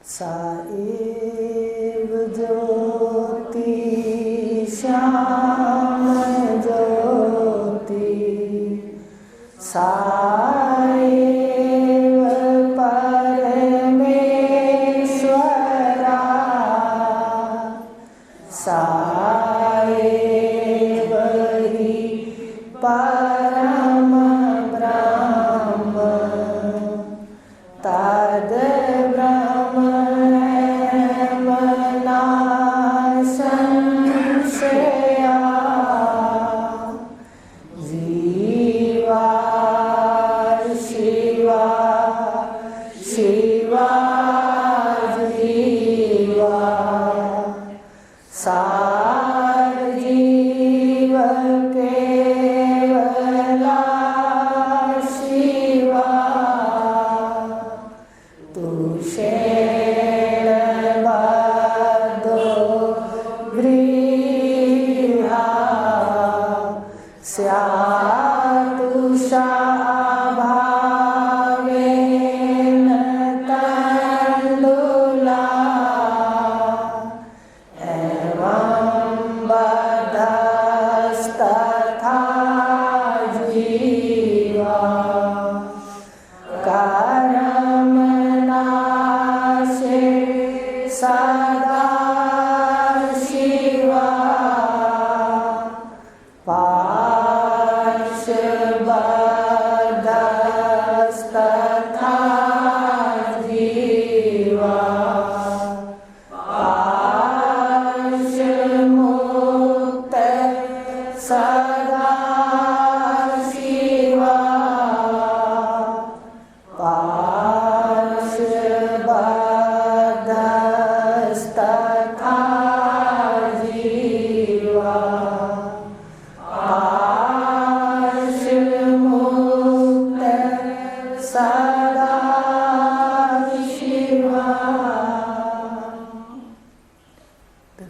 सा एव ज्योति श्याम ज्योति सा एव परमेश्वरा सा एव हि परम ब्रह्म तद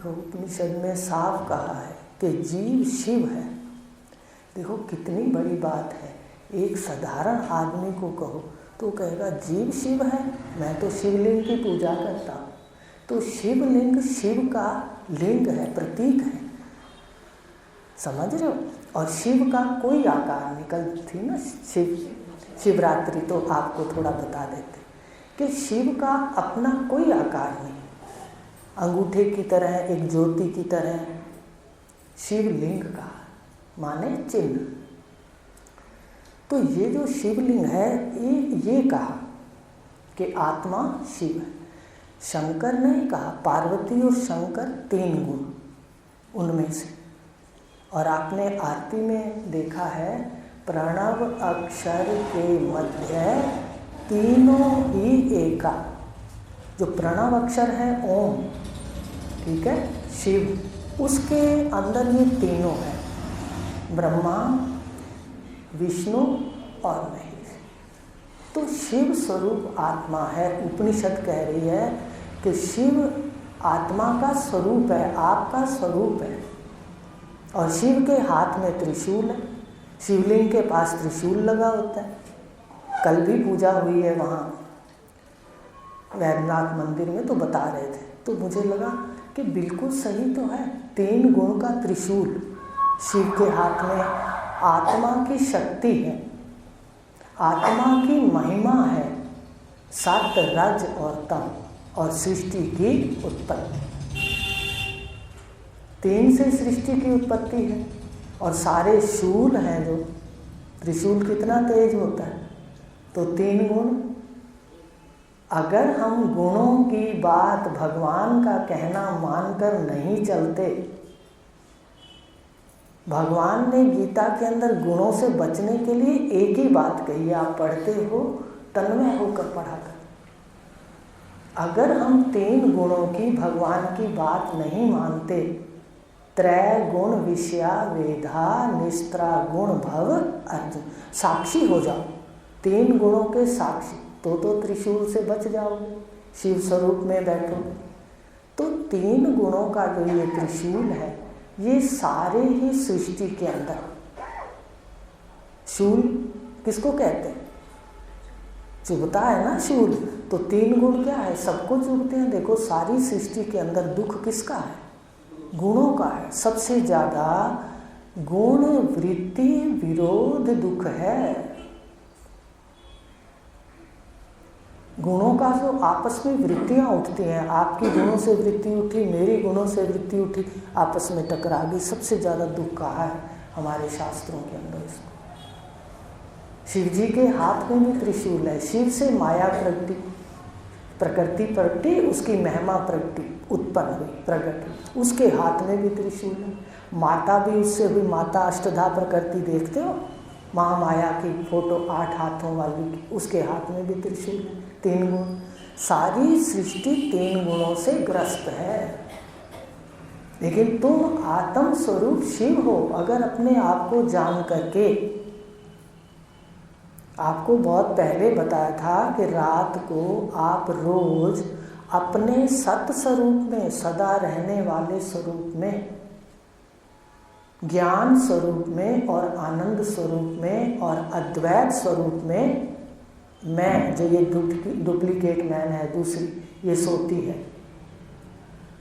उपनिषद में साफ कहा है कि जीव शिव है। देखो कितनी बड़ी बात है। एक साधारण आदमी को कहो तो कहेगा जीव शिव है, मैं तो शिवलिंग की पूजा करता हूँ। तो शिवलिंग शिव का लिंग है, प्रतीक है, समझ रहे हो। और शिव का कोई आकार निकलती ना, शिवरात्रि तो आपको थोड़ा बता देते कि शिव का अपना कोई आकार नहीं, अंगूठे की तरह, एक ज्योति की तरह शिवलिंग का माने चिन्ह। तो ये जो शिवलिंग है ये कहा कि आत्मा शिव है। शंकर ने कहा पार्वती और शंकर तीन गुण उनमें से। और आपने आरती में देखा है प्रणव अक्षर के मध्य तीनों ही एका। जो प्रणव अक्षर है ओम, ठीक है, शिव, उसके अंदर ये तीनों हैं, ब्रह्मा, विष्णु और महेश। तो शिव स्वरूप आत्मा है। उपनिषद कह रही है कि शिव आत्मा का स्वरूप है, आपका स्वरूप है। और शिव के हाथ में त्रिशूल है, शिवलिंग के पास त्रिशूल लगा होता है। कल भी पूजा हुई है वहाँ वैद्यनाथ मंदिर में, तो बता रहे थे, तो मुझे लगा कि बिल्कुल सही तो है। तीन गुण का त्रिशूल शिव के हाथ में, आत्मा की शक्ति है, आत्मा की महिमा है, सत्य, रज और तम, और सृष्टि की उत्पत्ति। तीन से सृष्टि की उत्पत्ति है। और सारे शूल हैं, जो त्रिशूल कितना तेज होता है, तो तीन गुण। अगर हम गुणों की बात भगवान का कहना मानकर नहीं चलते, भगवान ने गीता के अंदर गुणों से बचने के लिए एक ही बात कही है, आप पढ़ते हो तन्मय होकर पढ़ा कर। अगर हम तीन गुणों की भगवान की बात नहीं मानते, त्रय गुण विषया वेधा निस्त्रा गुण भव अर्जुन, साक्षी हो जाओ, तीन गुणों के साक्षी, तो त्रिशूल से बच जाओगे, शिव स्वरूप में बैठोगे। तो तीन गुणों का जो ये त्रिशूल है, ये सारे ही सृष्टि के अंदर शूल किसको कहते हैं? चुभता है ना शूल। तो 3 गुण क्या है? सबको चुभते हैं। देखो सारी सृष्टि के अंदर दुख किसका है? गुणों का है। सबसे ज्यादा गुण वृत्ति विरोध दुख है। गुणों का जो आपस में वृत्तियां उठती हैं, आपकी गुणों से वृत्ति उठी, मेरी गुणों से वृत्ति उठी, आपस में टकरा गई, सबसे ज्यादा दुख कहा है हमारे शास्त्रों के अंदर इसको। शिव जी के हाथ में भी त्रिशूल है। शिव से माया प्रकृति प्रगटी, उसकी महिमा प्रगटी उत्पन्न हुई, प्रगट हुई, उसके हाथ में भी त्रिशूल है। माता भी उससे हुई, माता अष्टधा प्रकृति देखते हो, महामाया की फोटो 8 हाथों वाली की, उसके हाथ में भी त्रिशूल है। 3 गुण। सारी सृष्टि 3 गुणों से ग्रस्त है। लेकिन तुम आत्म स्वरूप शिव हो। अगर अपने आप को जान करके, आपको बहुत पहले बताया था कि रात को आप रोज अपने सत स्वरूप में, सदा रहने वाले स्वरूप में, ज्ञान स्वरूप में और आनंद स्वरूप में और अद्वैत स्वरूप में, मैं जो ये डुप्लीकेट मैन है दूसरी, ये सोती है।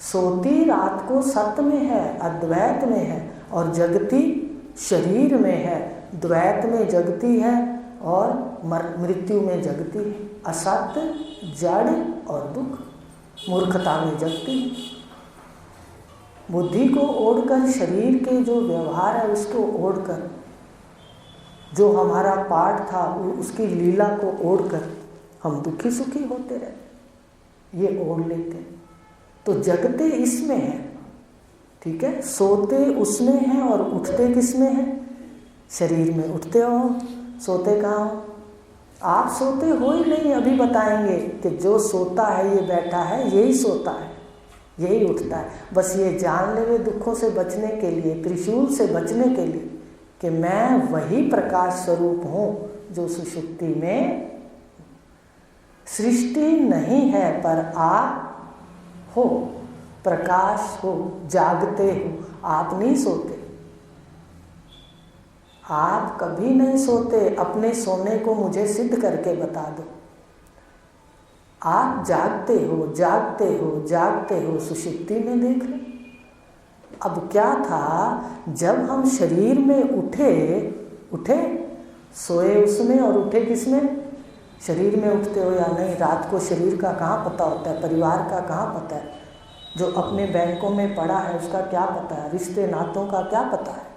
सोती रात को सत्य में है, अद्वैत में है, और जगती शरीर में है, द्वैत में जगती है और मृत्यु में जगती है। असत्य, जड़ और दुख, मूर्खता में जगती है। बुद्धि को ओढ़कर, शरीर के जो व्यवहार है उसको ओढ़कर, जो हमारा पाठ था उसकी लीला को ओढ़कर हम दुखी सुखी होते रहते, ये ओढ़ लेते। तो जगते इसमें है, ठीक है। सोते उसमें हैं और उठते किसमें हैं? शरीर में। उठते हो, सोते कहाँ हो? आप सोते हो ही नहीं। अभी बताएंगे कि जो सोता है, ये बैठा है, यही सोता है, यही उठता है। बस ये जान ले दुखों से बचने के लिए, त्रिशूल से बचने के लिए, कि मैं वही प्रकाश स्वरूप हूँ जो सुषुप्ति में। सृष्टि नहीं है पर आप हो, प्रकाश हो, जागते हो। आप नहीं सोते, आप कभी नहीं सोते। अपने सोने को मुझे सिद्ध करके बता दो। आप जागते हो, जागते हो, जागते हो, सुषुप्ति में देख लो। अब क्या था, जब हम शरीर में उठे, सोए उसमें और उठे किसमें? शरीर में उठते हो या नहीं? रात को शरीर का कहाँ पता होता है, परिवार का कहाँ पता है? जो अपने बैंकों में पड़ा है उसका क्या पता है? रिश्ते नातों का क्या पता है?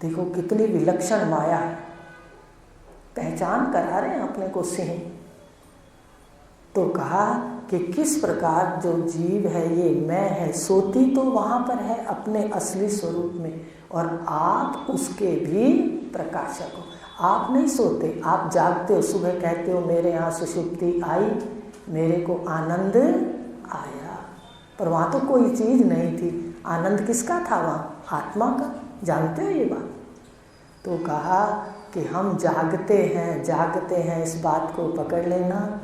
देखो कितनी विलक्षण माया है। पहचान करा रहे हैं अपने को सिंह। तो कहा कि किस प्रकार जो जीव है ये मैं है, सोती तो वहाँ पर है अपने असली स्वरूप में, और आप उसके भी प्रकाशक हो। आप नहीं सोते, आप जागते हो। सुबह कहते हो मेरे यहाँ सुषुप्ति आई, मेरे को आनंद आया, पर वहाँ तो कोई चीज़ नहीं थी। आनंद किसका था वहाँ? आत्मा का। जानते हो ये बात? तो कहा कि हम जागते हैं, जागते हैं, इस बात को पकड़ लेना।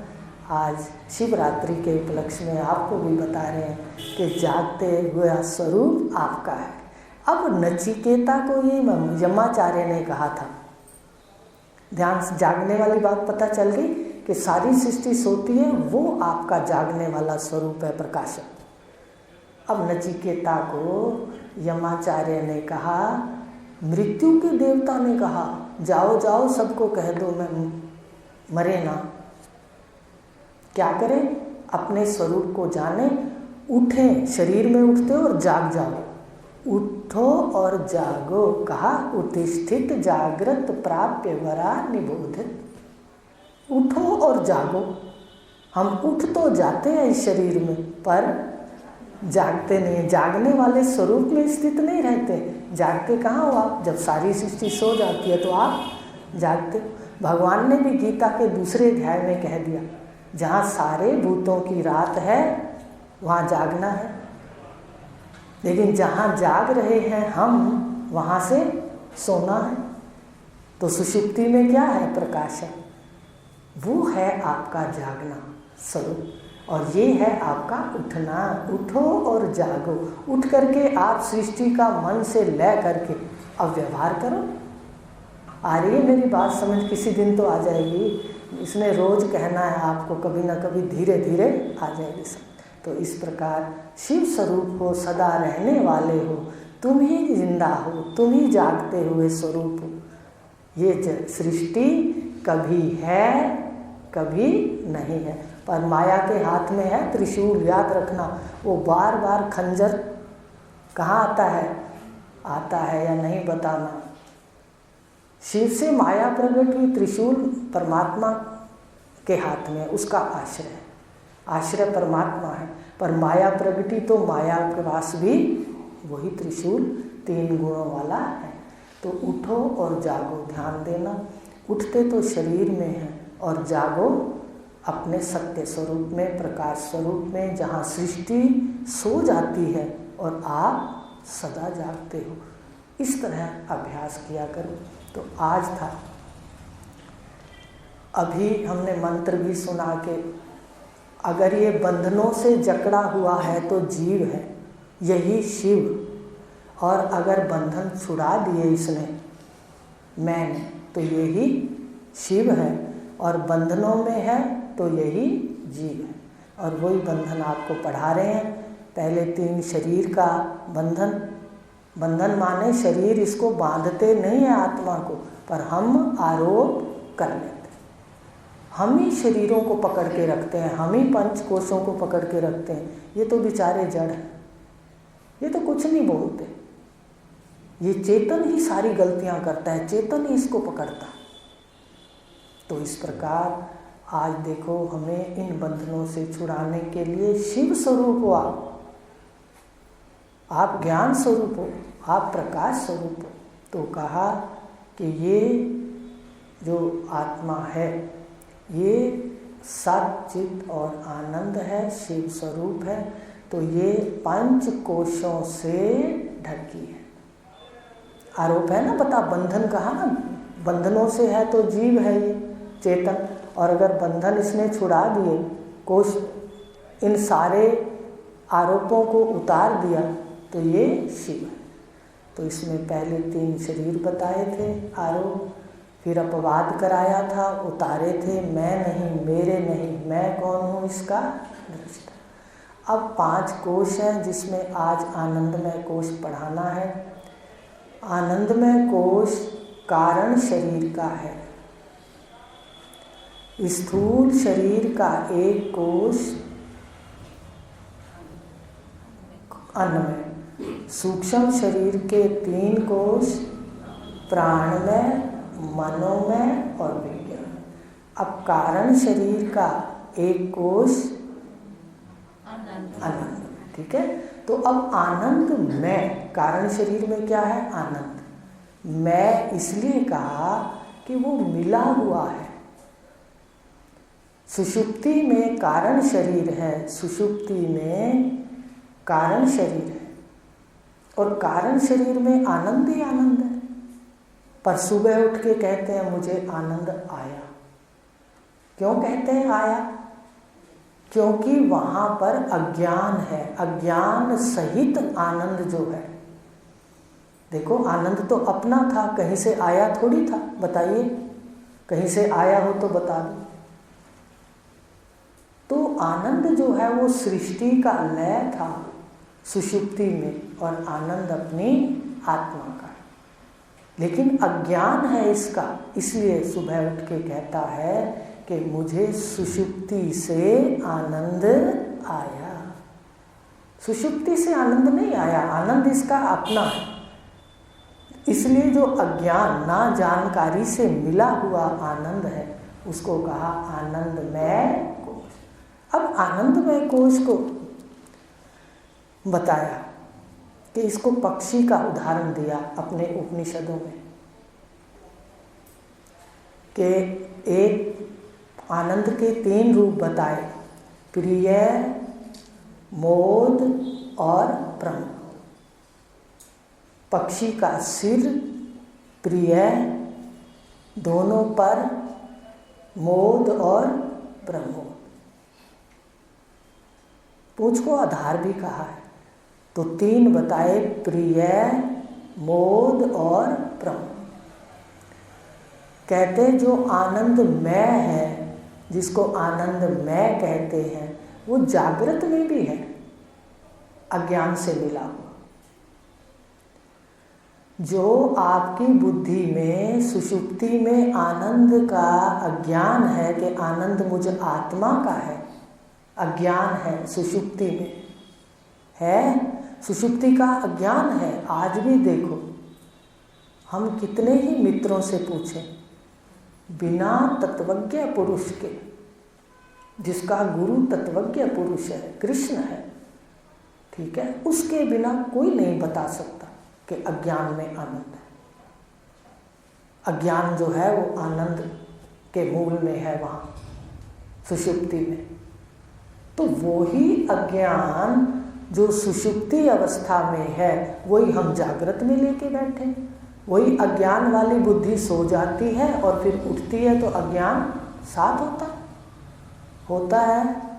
आज शिवरात्रि के उपलक्ष्य में आपको भी बता रहे हैं कि जागते हुआ स्वरूप आपका है। अब नचिकेता को ये यमाचार्य ने कहा था, ध्यान से, जागने वाली बात पता चल गई कि सारी सृष्टि सोती है, वो आपका जागने वाला स्वरूप है, प्रकाशक। अब नचिकेता को यमाचार्य ने कहा, मृत्यु के देवता ने कहा जाओ जाओ सबको कह दो मैं मरे ना। क्या करें? अपने स्वरूप को जाने, उठें, शरीर में उठते हो और जाग जाओ। उठो और जागो। कहा उत्तिष्ठित जागृत प्राप्य वरा निबोधित। उठो और जागो। हम उठ तो जाते हैं इस शरीर में, पर जागते नहीं। जागने वाले स्वरूप में स्थित नहीं रहते। जागते कहाँ हो आप? जब सारी सृष्टि सो जाती है तो आप जागते हो। भगवान ने भी गीता के दूसरे अध्याय में कह दिया, जहाँ सारे भूतों की रात है वहाँ जागना है, लेकिन जहाँ जाग रहे हैं हम वहाँ से सोना है। तो सुषुप्ति में क्या है? प्रकाश है। वो है आपका जागना स्वरूप, और ये है आपका उठना। उठो और जागो। उठ करके आप सृष्टि का मन से लय करके अब व्यवहार करो। आ रही है मेरी बात समझ? किसी दिन तो आ जाएगी, इसने रोज कहना है आपको, कभी ना कभी धीरे धीरे आ जाएगी समझ। तो इस प्रकार शिव स्वरूप हो, सदा रहने वाले हो, तुम ही जिंदा हो, तुम ही जागते हुए स्वरूप हो। ये सृष्टि कभी है कभी नहीं है, पर माया के हाथ में है त्रिशूल। याद रखना, वो बार बार खंजर कहाँ आता है या नहीं बताना। शिव से माया प्रकट हुई, त्रिशूल परमात्मा के हाथ में, उसका आश्रय है, आश्रय परमात्मा है। पर माया प्रगति तो माया के पास भी वही त्रिशूल 3 गुणों वाला है। तो उठो और जागो, ध्यान देना। उठते तो शरीर में है और जागो अपने सत्य स्वरूप में, प्रकाश स्वरूप में, जहाँ सृष्टि सो जाती है और आप सदा जागते हो। इस तरह अभ्यास किया करो। तो आज था, अभी हमने मंत्र भी सुना कि अगर ये बंधनों से जकड़ा हुआ है तो जीव है, यही शिव। और अगर बंधन छुड़ा दिए इसने, मैंने, तो यही शिव है। और बंधनों में है तो यही जीव है। और वही बंधन आपको पढ़ा रहे हैं। पहले 3 शरीर का बंधन, बंधन माने शरीर इसको बांधते नहीं है आत्मा को, पर हम आरोप कर लेते। हम ही शरीरों को पकड़ के रखते हैं, हम ही 5 कोशों को पकड़ के रखते हैं। ये तो बेचारे जड़ हैं, ये तो कुछ नहीं बोलते। ये चेतन ही सारी गलतियां करता है, चेतन ही इसको पकड़ता है। तो इस प्रकार आज देखो, हमें इन बंधनों से छुड़ाने के लिए शिव स्वरूप हो आप ज्ञान स्वरूप हो, आप प्रकाश स्वरूप हो। तो कहा कि ये जो आत्मा है ये सच्चित और आनंद है, शिव स्वरूप है। तो ये 5 कोशों से ढकी है। आरोप है ना, बता, बंधन कहा ना, बंधनों से है तो जीव है ये चेतन। और अगर बंधन इसने छुड़ा दिए, कोश इन सारे आरोपों को उतार दिया, तो ये शिव है। तो इसमें पहले 3 शरीर बताए थे आरोप, फिर अपवाद कराया था, उतारे थे, मैं नहीं, मेरे नहीं, मैं कौन हूँ इसका दृष्टा। अब 5 कोश हैं जिसमें आज आनंदमय कोश पढ़ाना है। आनंदमय कोश कारण शरीर का है। स्थूल शरीर का 1 कोश अन्नमय, सूक्ष्म शरीर के 3 कोश प्राणमय, मनोमय और विज्ञान। अब कारण शरीर का 1 कोश आनंद। ठीक है, तो अब आनंद में, कारण शरीर में क्या है? आनंद। मैं इसलिए कहा कि वो मिला हुआ है। सुषुप्ति में कारण शरीर है, सुषुप्ति में कारण शरीर है, और कारण शरीर में आनंद ही आनंद है। पर सुबह उठ के कहते हैं मुझे आनंद आया। क्यों कहते हैं आया? क्योंकि वहां पर अज्ञान है, अज्ञान सहित आनंद जो है। देखो, आनंद तो अपना था, कहीं से आया थोड़ी था। बताइए, कहीं से आया हो तो बता दो। तो आनंद जो है वो सृष्टि का लय था सुषुप्ति में, और आनंद अपनी आत्मा का। लेकिन अज्ञान है इसका, इसलिए सुबह उठ के कहता है कि मुझे सुषुप्ति से आनंद आया। सुषुप्ति से आनंद नहीं आया, आनंद इसका अपना है। इसलिए जो अज्ञान, ना जानकारी से मिला हुआ आनंद है, उसको कहा आनंदमय कोश। अब आनंदमय कोश को बताया कि इसको पक्षी का उदाहरण दिया अपने उपनिषदों में, कि एक आनंद के 3 रूप बताए, प्रिय, मोद और प्रमोद। पक्षी का सिर प्रिय, दोनों पर मोद और प्रमोद। पूंछ को आधार भी कहा है, तो 3 बताए, प्रिय, मोद और प्रमोद। कहते जो आनंदमय है, जिसको आनंदमय कहते हैं, वो जागृत में भी है, अज्ञान से मिला हुआ। जो आपकी बुद्धि में सुषुप्ति में आनंद का अज्ञान है कि आनंद मुझ आत्मा का है, अज्ञान है सुषुप्ति में है, सुषुप्ति का अज्ञान है। आज भी देखो, हम कितने ही मित्रों से पूछें, बिना तत्वज्ञ पुरुष के, जिसका गुरु तत्वज्ञ पुरुष है, कृष्ण है, ठीक है, उसके बिना कोई नहीं बता सकता कि अज्ञान में आनंद है। अज्ञान जो है वो आनंद के मूल में है, वहाँ सुषुप्ति में। तो वो ही अज्ञान जो सुषुप्ति अवस्था में है, वही हम जागृत में लेके बैठे। वही अज्ञान वाली बुद्धि सो जाती है और फिर उठती है तो अज्ञान साथ होता है।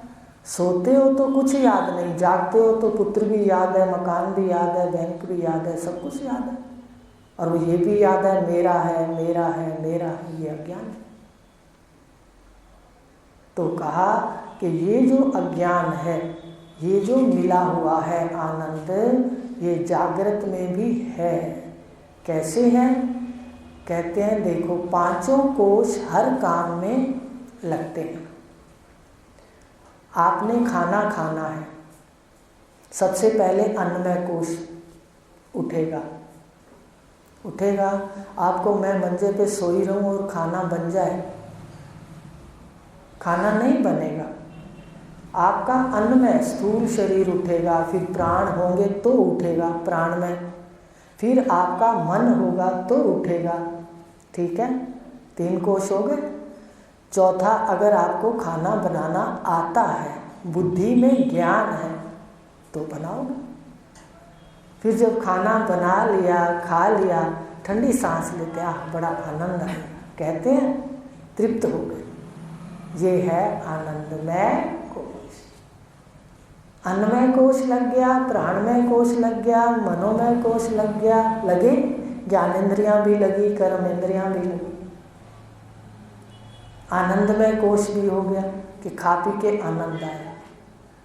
सोते हो तो कुछ याद नहीं, जागते हो तो पुत्र भी याद है, मकान भी याद है, बैंक भी याद है, सब कुछ याद है। और वो ये भी याद है मेरा है, मेरा है, मेरा है, ये अज्ञान है। तो कहा कि ये जो अज्ञान है, ये जो मिला हुआ है आनंद, ये जागृत में भी है। कैसे है? कहते हैं देखो, पांचों कोश हर काम में लगते हैं। आपने खाना खाना है, सबसे पहले अन्नमय कोश उठेगा। आपको मैं मंजे पे सोई रहूं और खाना बन जाए, खाना नहीं बनेगा। आपका अन्नमय स्थूल शरीर उठेगा, फिर प्राण होंगे तो उठेगा प्राणमय, फिर आपका मन होगा तो उठेगा। ठीक है, 3 कोश हो गए। चौथा, अगर आपको खाना बनाना आता है, बुद्धि में ज्ञान है, तो बनाओगे। फिर जब खाना बना लिया, खा लिया, ठंडी सांस लेते, बड़ा आनंद आया, कहते हैं तृप्त हो गए। ये है आनंदमय कोश। अन्नमय कोश लग गया, प्राणमय कोश लग गया, मनोमय कोश लग गया, लगे, ज्ञानेंद्रियां भी लगी, कर्मेंद्रियां भी लगी, आनंदमय कोश भी हो गया कि खा पी के आनंद आया।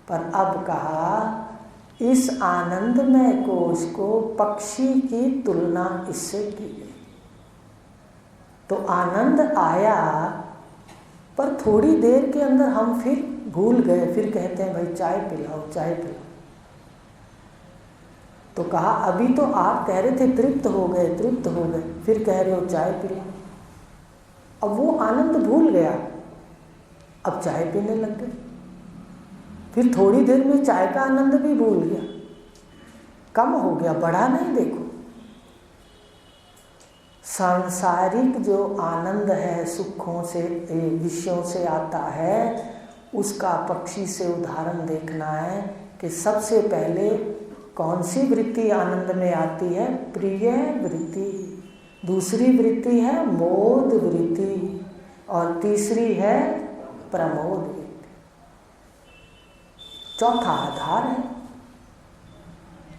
पर अब कहा, इस आनंदमय कोश को पक्षी की तुलना इससे की गई। तो आनंद आया, पर थोड़ी देर के अंदर हम फिर भूल गए, फिर कहते हैं भाई चाय पिलाओ, चाय पिलाओ। तो कहा, अभी तो आप कह रहे थे तृप्त हो गए, तृप्त हो गए, फिर कह रहे हो चाय पिलाओ। अब वो आनंद भूल गया, अब चाय पीने लग गए, फिर थोड़ी देर में चाय का आनंद भी भूल गया, कम हो गया, बढ़ा नहीं। देखो, सांसारिक जो आनंद है, सुखों से, विषयों से आता है, उसका पक्षी से उदाहरण देखना है कि सबसे पहले कौन सी वृत्ति आनंद में आती है? प्रिय वृत्ति। दूसरी वृत्ति है मोद वृत्ति, और तीसरी है प्रमोद वृत्ति। चौथा आधार है।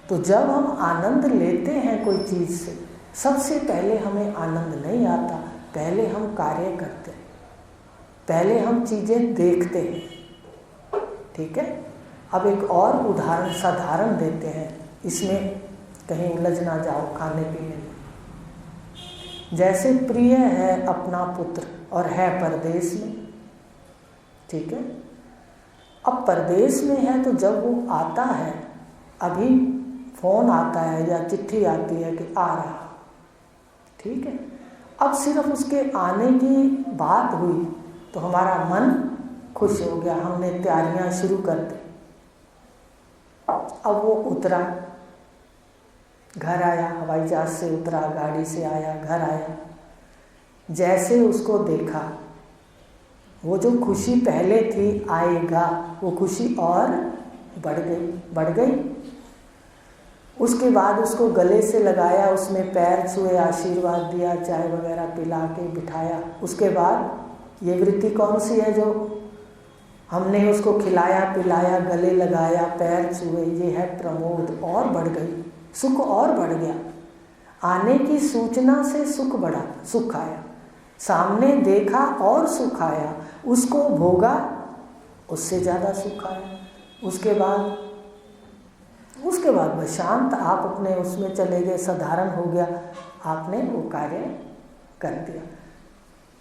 तो जब हम आनंद लेते हैं कोई चीज से, सबसे पहले हमें आनंद नहीं आता, पहले हम कार्य करते हैं, पहले हम चीजें देखते हैं। ठीक है, अब एक और उदाहरण साधारण देते हैं, इसमें कहीं उलझ ना जाओ खाने पीने में। जैसे प्रिय है अपना पुत्र और है परदेश में, ठीक है। अब परदेश में है तो जब वो आता है, अभी फोन आता है या चिट्ठी आती है कि आ रहा, ठीक है। अब सिर्फ उसके आने की बात हुई तो हमारा मन खुश हो गया, हमने तैयारियां शुरू कर दी। अब वो उतरा, घर आया, हवाई जहाज से उतरा, गाड़ी से आया, घर आया, जैसे उसको देखा, वो जो खुशी पहले थी आएगा, वो खुशी और बढ़ गई। उसके बाद उसको गले से लगाया, उसमें पैर छुए, आशीर्वाद दिया, चाय वगैरह पिला के बिठाया। उसके बाद ये वृत्ति कौन सी है? जो हमने उसको खिलाया पिलाया, गले लगाया, पैर छुए, ये है प्रमोद, और बढ़ गई, सुख और बढ़ गया। आने की सूचना से सुख बढ़ा, सुख आया। सामने देखा और सुख आया, उसको भोगा, उससे ज़्यादा सुख आया। उसके बाद बस शांत, आप अपने उसमें चले गए, साधारण हो गया, आपने वो कार्य कर दिया।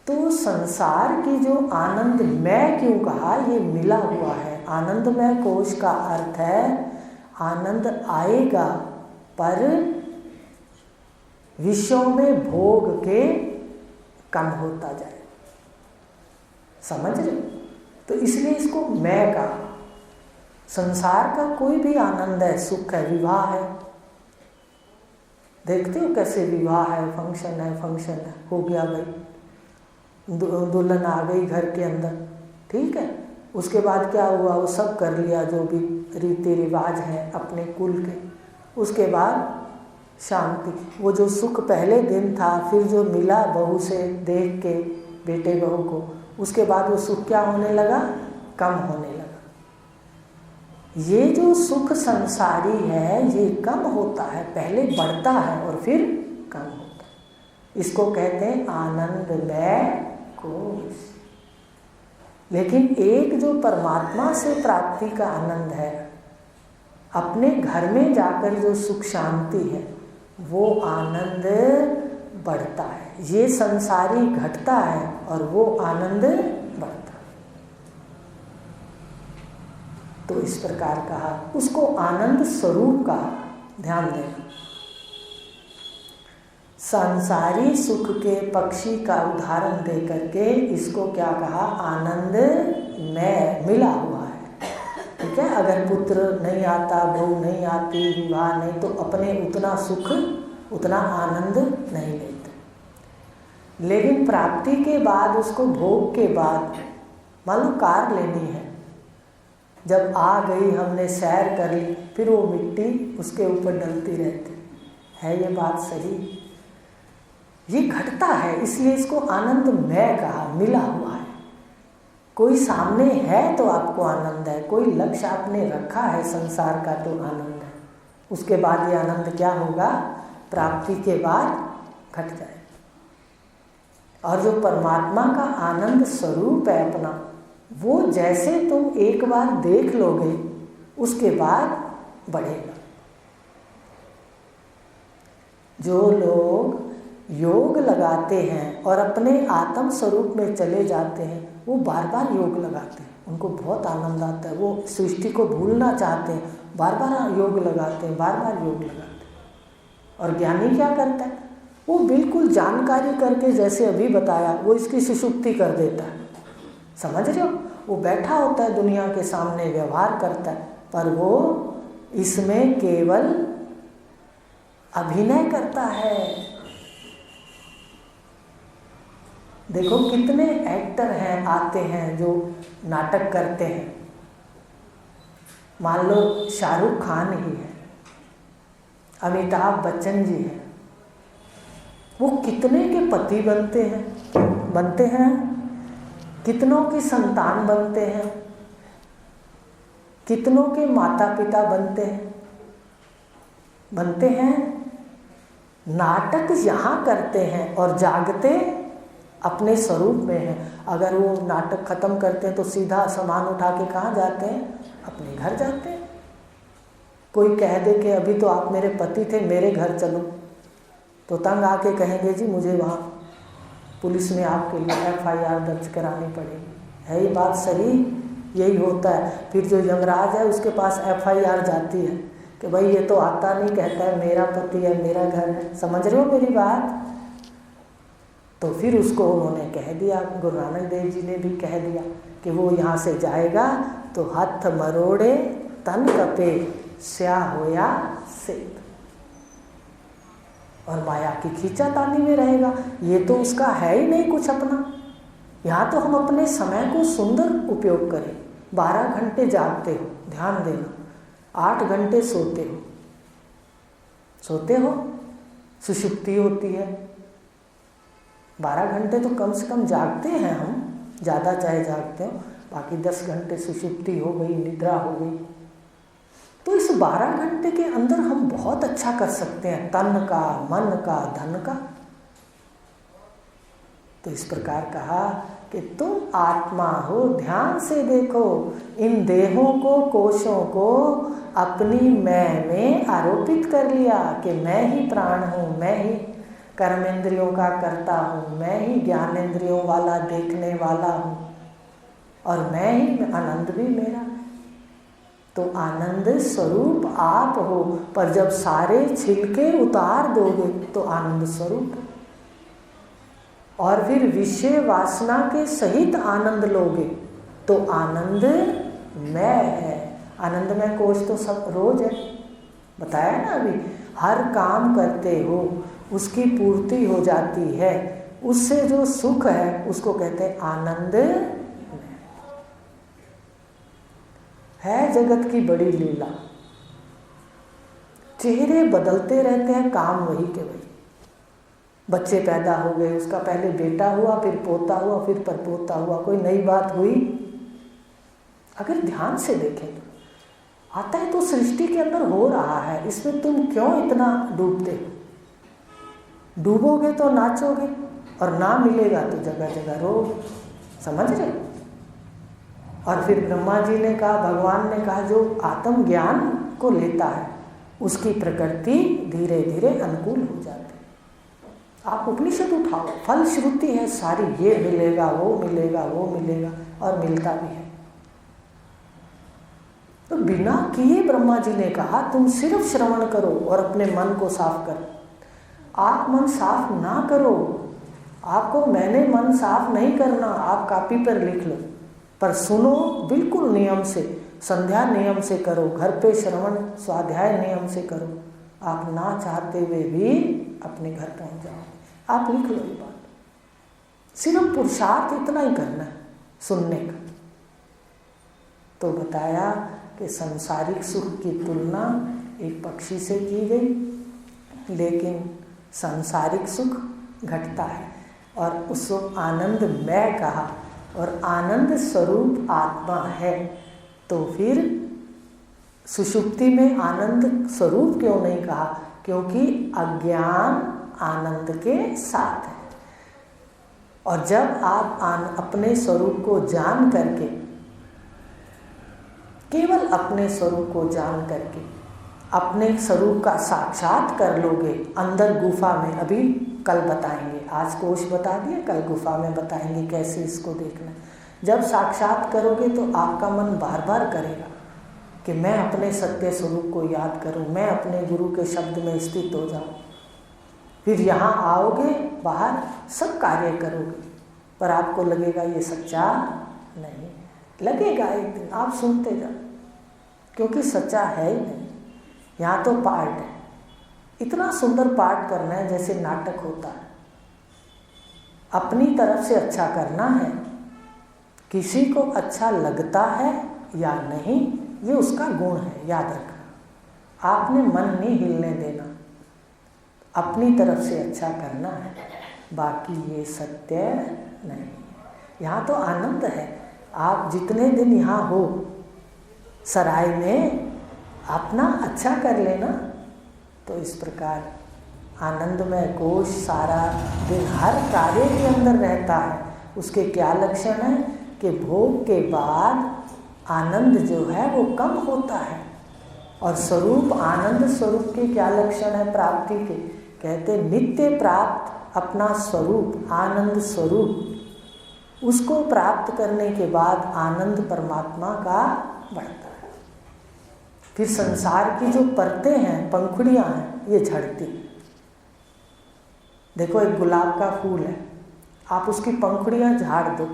तो संसार की जो आनंद मैं क्यों कहा, ये मिला हुआ है। आनंदमय कोश का अर्थ है आनंद आएगा पर विषयों में भोग के कम होता जाए। समझ रहे? तो इसलिए इसको मैं कहा। संसार का कोई भी आनंद है, सुख है, विवाह है, देखते हो कैसे विवाह है, फंक्शन है, हो गया भाई, दुल्हन आ गई घर के अंदर, ठीक है। उसके बाद क्या हुआ, वो सब कर लिया जो भी रीति रिवाज हैं अपने कुल के। उसके बाद शांति, वो जो सुख पहले दिन था, फिर जो मिला बहू से देख के, बेटे बहू को, उसके बाद वो सुख क्या होने लगा, कम होने लगा। ये जो सुख संसारी है ये कम होता है, पहले बढ़ता है और फिर कम होता है। इसको कहते हैं आनंदमय कोश। लेकिन एक जो परमात्मा से प्राप्ति का आनंद है, अपने घर में जाकर जो सुख शांति है, वो आनंद बढ़ता है। ये संसारी घटता है और वो आनंद बढ़ता है। तो इस प्रकार कहा, उसको आनंद स्वरूप का ध्यान देना। संसारी सुख के पक्षी का उदाहरण दे करके इसको क्या कहा, आनंद में मिला हुआ है। ठीक है, अगर पुत्र नहीं आता, बहू नहीं आती, विवाह नहीं, तो अपने उतना सुख, उतना आनंद नहीं लेते। लेकिन प्राप्ति के बाद, उसको भोग के बाद, मान लो कार लेनी है, जब आ गई, हमने सैर कर ली, फिर वो मिट्टी उसके ऊपर डलती रहती है। ये बात सही? ये घटता है, इसलिए इसको आनंद में कहा, मिला हुआ है। कोई सामने है तो आपको आनंद है, कोई लक्ष्य आपने रखा है संसार का तो आनंद है। उसके बाद ये आनंद क्या होगा, प्राप्ति के बाद घट जाए। और जो परमात्मा का आनंद स्वरूप है अपना, वो जैसे तुम एक बार देख लोगे, उसके बाद बढ़ेगा। जो लोग योग लगाते हैं और अपने आत्म स्वरूप में चले जाते हैं, वो बार बार योग लगाते हैं, उनको बहुत आनंद आता है। वो सृष्टि को भूलना चाहते हैं, बार बार योग लगाते हैं, बार बार योग लगाते हैं। और ज्ञानी क्या करता है, वो बिल्कुल जानकारी करके, जैसे अभी बताया, वो इसकी सुषुप्ति कर देता है। समझ रहे हो? वो बैठा होता है दुनिया के सामने, व्यवहार करता है, पर वो इसमें केवल अभिनय करता है। देखो कितने एक्टर हैं, आते हैं जो नाटक करते हैं। मान लो शाहरुख खान ही है, अमिताभ बच्चन जी हैं, वो कितने के पति बनते हैं, कितनों की संतान बनते हैं, कितनों के माता पिता बनते हैं। नाटक यहाँ करते हैं और जागते अपने स्वरूप में हैं। अगर वो नाटक खत्म करते हैं तो सीधा सामान उठा के कहाँ जाते हैं, अपने घर जाते हैं। कोई कह दे कि अभी तो आप मेरे पति थे, मेरे घर चलो, तो तंग आके कहेंगे जी मुझे वहाँ पुलिस में आपके लिए FIR दर्ज करानी पड़ेगी। है ये बात सही? यही होता है। फिर जो यमराज है उसके पास FIR जाती है कि भाई ये तो आता नहीं, कहता है मेरा पति है, मेरा घर है। समझ रहे हो मेरी बात? तो फिर उसको उन्होंने कह दिया, गुरु नानक देव जी ने भी कह दिया कि वो यहाँ से जाएगा तो हाथ मरोड़े तन कपे स्याह होया सेत, और माया की खींचातानी में रहेगा। ये तो उसका है ही नहीं कुछ अपना। यहाँ तो हम अपने समय को सुंदर उपयोग करें। 12 घंटे जागते हो, ध्यान देना, 8 घंटे सोते हो, सुषुप्ति होती है। 12 घंटे तो कम से कम जागते हैं हम, ज़्यादा चाहे जागते हो, बाकी 10 घंटे सुषुप्ति हो गई, निद्रा हो गई। तो इस 12 घंटे के अंदर हम बहुत अच्छा कर सकते हैं, तन का, मन का, धन का। तो इस प्रकार कहा कि तुम आत्मा हो, ध्यान से देखो, इन देहों को, कोशों को अपनी मैं में आरोपित कर लिया कि मैं ही प्राण हूँ, मैं ही कर्मेंद्रियों का करता हूँ, मैं ही ज्ञानेंद्रियों वाला देखने वाला हूँ और मैं ही आनंद भी मेरा है। तो आनंद स्वरूप आप हो, पर जब सारे छिलके उतार दोगे तो आनंद स्वरूप है। और फिर विषय वासना के सहित आनंद लोगे तो आनंद मैं है। आनंदमय कोश तो सब रोज है, बताया ना अभी। हर काम करते हो उसकी पूर्ति हो जाती है, उससे जो सुख है उसको कहते हैं आनंद है। जगत की बड़ी लीला, चेहरे बदलते रहते हैं, काम वही के वही। बच्चे पैदा हो गए, उसका पहले बेटा हुआ, फिर पोता हुआ, फिर परपोता हुआ, कोई नई बात हुई? अगर ध्यान से देखें तो आता है तो सृष्टि के अंदर हो रहा है, इसमें तुम क्यों इतना डूबते हो? डूबोगे तो नाचोगे और ना मिलेगा तो जगह जगह रोगे, समझ रहे? और फिर ब्रह्मा जी ने कहा, भगवान ने कहा, जो आत्म ज्ञान को लेता है उसकी प्रकृति धीरे धीरे अनुकूल हो जाती है। आप उपनिषद उठाओ, फल श्रुति है सारी, ये मिलेगा, वो मिलेगा, वो मिलेगा, और मिलता भी है। तो बिना किए ब्रह्मा जी ने कहा तुम सिर्फ श्रवण करो और अपने मन को साफ करो। आप मन साफ ना करो, आपको मैंने मन साफ नहीं करना, आप कॉपी पर लिख लो, पर सुनो बिल्कुल नियम से, संध्या नियम से करो, घर पे श्रवण स्वाध्याय नियम से करो। आप ना चाहते हुए भी अपने घर पहुंच जाओ। आप लिख लो ये बात, सिर्फ पुरुषार्थ इतना ही करना है, सुनने का। तो बताया कि सांसारिक सुख की तुलना एक पक्षी से की गई, लेकिन सांसारिक सुख घटता है और उसको आनंद मैं कहा, और आनंद स्वरूप आत्मा है। तो फिर सुषुप्ति में आनंद स्वरूप क्यों नहीं कहा? क्योंकि अज्ञान आनंद के साथ है। और जब आप अपने स्वरूप को जान करके, केवल अपने स्वरूप को जान करके अपने स्वरूप का साक्षात कर लोगे अंदर गुफा में, अभी कल बताएंगे, आज कोश बता दिए, कल गुफा में बताएंगे कैसे इसको देखना। जब साक्षात करोगे तो आपका मन बार बार करेगा कि मैं अपने सत्य स्वरूप को याद करूं, मैं अपने गुरु के शब्द में स्थित हो जाऊं। फिर यहाँ आओगे, बाहर सब कार्य करोगे, पर आपको लगेगा ये सच्चा नहीं। लगेगा एक दिन, आप सुनते जाओ, क्योंकि सच्चा है ही नहीं। यहाँ तो पार्ट है, इतना सुंदर पार्ट करना है जैसे नाटक होता है। अपनी तरफ से अच्छा करना है, किसी को अच्छा लगता है या नहीं ये उसका गुण है, याद रखना। आपने मन नहीं हिलने देना, अपनी तरफ से अच्छा करना है, बाकी ये सत्य नहीं। यहाँ तो आनंद है। आप जितने दिन यहाँ हो सराय में अपना अच्छा कर लेना, तो इस प्रकार आनंदमय कोश सारा दिन हर कार्य के अंदर रहता है। उसके क्या लक्षण है कि भोग के बाद आनंद जो है वो कम होता है। और स्वरूप, आनंद स्वरूप के क्या लक्षण है प्राप्ति के? कहते नित्य प्राप्त अपना स्वरूप, आनंद स्वरूप, उसको प्राप्त करने के बाद आनंद परमात्मा का बढ़ता है। फिर संसार की जो परतें हैं, पंखुड़ियाँ हैं, ये झड़ती। देखो एक गुलाब का फूल है, आप उसकी पंखुड़ियाँ झाड़ दो,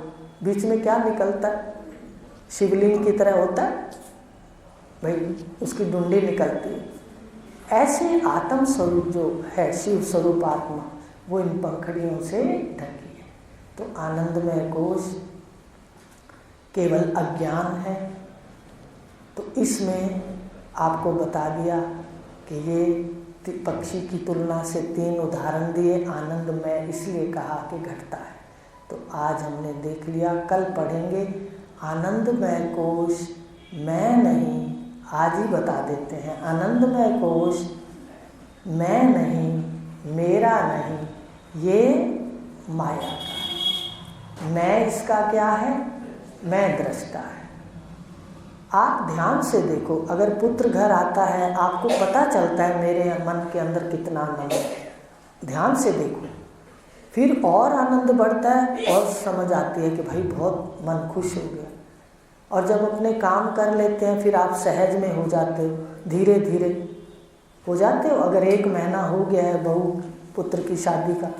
बीच में क्या निकलता है? शिवलिंग की तरह होता है भाई, उसकी डुंडी निकलती है। ऐसे आत्म स्वरूप जो है, शिव स्वरूप आत्मा, वो इन पंखुड़ियों से ढकी है। तो आनंदमय कोश केवल अज्ञान है। तो इसमें आपको बता दिया कि ये पक्षी की तुलना से 3 उदाहरण दिए। आनंदमय इसलिए कहा कि घटता है। तो आज हमने देख लिया, कल पढ़ेंगे आनंदमय कोश मैं नहीं। आज ही बता देते हैं, आनंदमय कोश मैं नहीं, मेरा नहीं, ये माया का है। मैं इसका क्या है, मैं दृष्टा है। आप ध्यान से देखो, अगर पुत्र घर आता है आपको पता चलता है मेरे मन के अंदर कितना आनंद है, ध्यान से देखो, फिर और आनंद बढ़ता है और समझ आती है कि भाई बहुत मन खुश हो गया। और जब अपने काम कर लेते हैं फिर आप सहज में हो जाते हो, धीरे धीरे हो जाते हो। अगर 1 महीना हो गया है बहू पुत्र की शादी का,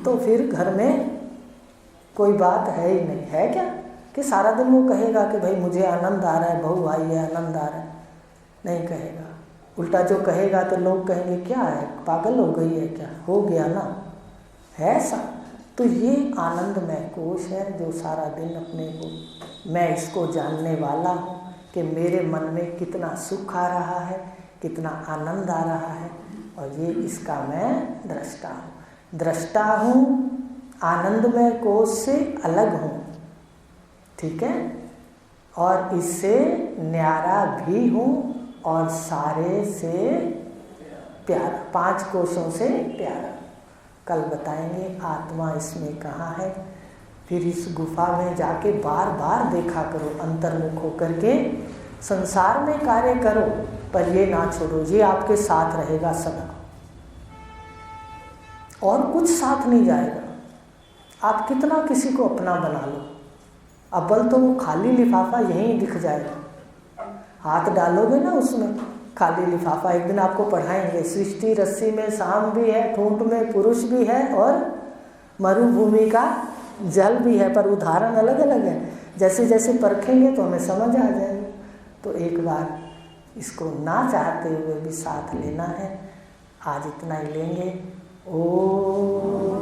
तो फिर घर में कोई बात है ही नहीं, है क्या कि सारा दिन वो कहेगा कि भाई मुझे आनंद आ रहा है, बहू आई है आनंद आ रहा है, नहीं कहेगा। उल्टा जो कहेगा तो लोग कहेंगे क्या है, पागल हो गई है क्या, हो गया ना, है ऐसा। तो ये आनंदमय कोश है जो सारा दिन अपने को, मैं इसको जानने वाला हूँ कि मेरे मन में कितना सुख आ रहा है, कितना आनंद आ रहा है, और ये इसका मैं दृष्टा हूँ। दृष्टा हूँ, आनंदमय कोश से अलग हूँ, ठीक है, और इससे न्यारा भी हूँ और सारे से प्यारा, 5 कोशों से प्यारा। कल बताएंगे आत्मा इसमें कहाँ है। फिर इस गुफा में जाके बार बार देखा करो, अंतर्मुख होकर के संसार में कार्य करो, पर ये ना छोड़ो, ये आपके साथ रहेगा सदा, और कुछ साथ नहीं जाएगा। आप कितना किसी को अपना बना लो, अव्वल तो वो खाली लिफाफा यहीं दिख जाएगा, हाथ डालोगे ना उसमें खाली लिफाफा। एक दिन आपको पढ़ाएंगे, सृष्टि रस्सी में शाम भी है, ठूंठ में पुरुष भी है, और मरुभूमि का जल भी है, पर उदाहरण अलग अलग है। जैसे जैसे परखेंगे तो हमें समझ आ जाएगा। तो एक बार इसको ना चाहते हुए भी साथ लेना है। आज इतना ही लेंगे। ओम